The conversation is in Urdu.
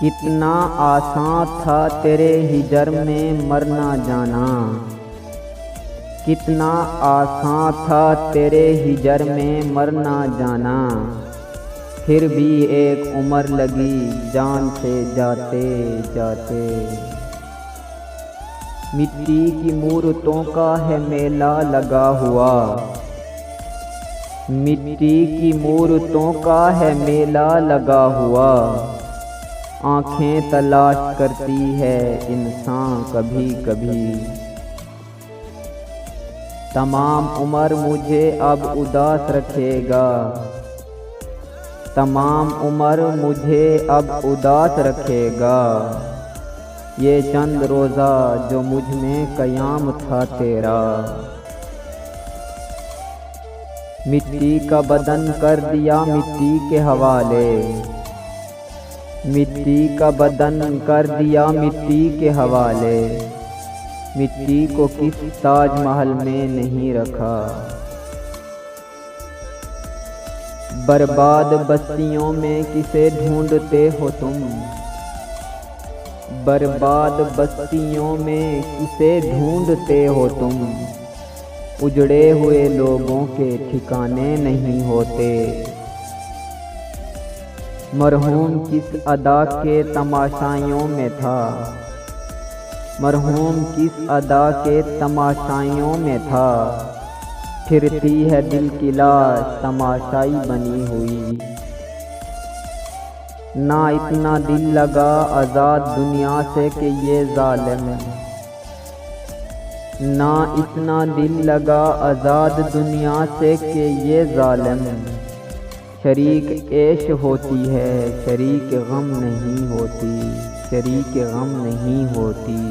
کتنا آسان تھا تیرے ہجر میں مرنا جانا، کتنا آسان تھا تیرے ہجر میں مرنا جانا، پھر بھی ایک عمر لگی جان سے جاتے جاتے۔ مٹی کی مورتوں کا ہے میلہ لگا ہوا، مٹی کی مورتوں کا ہے میلہ لگا ہوا، آنکھیں تلاش کرتی ہے انسان کبھی کبھی۔ تمام عمر مجھے اب اداس رکھے گا، تمام عمر مجھے اب اداس رکھے گا، یہ چند روزہ جو مجھ میں قیام تھا تیرا۔ مٹی کا بدن کر دیا مٹی کے حوالے، مٹی کا بدن کر دیا مٹی کے حوالے، مٹی کو کس تاج محل میں نہیں رکھا۔ برباد بستیوں میں کسے ڈھونڈتے ہو تم، برباد بستیوں میں کسے ڈھونڈتے ہو تم، اجڑے ہوئے لوگوں کے ٹھکانے نہیں ہوتے۔ مرحوم کس ادا کے تماشائیوں میں تھا، مرحوم کس ادا کے تماشائیوں میں تھا، پھرتی ہے دل کی لاش تماشائی بنی ہوئی۔ نہ اتنا دل لگا آزاد دنیا سے کہ یہ ظالم، نہ اتنا دل لگا آزاد دنیا سے کہ یہ ظالم، شریک عیش ہوتی ہے شریک غم نہیں ہوتی، شریک غم نہیں ہوتی۔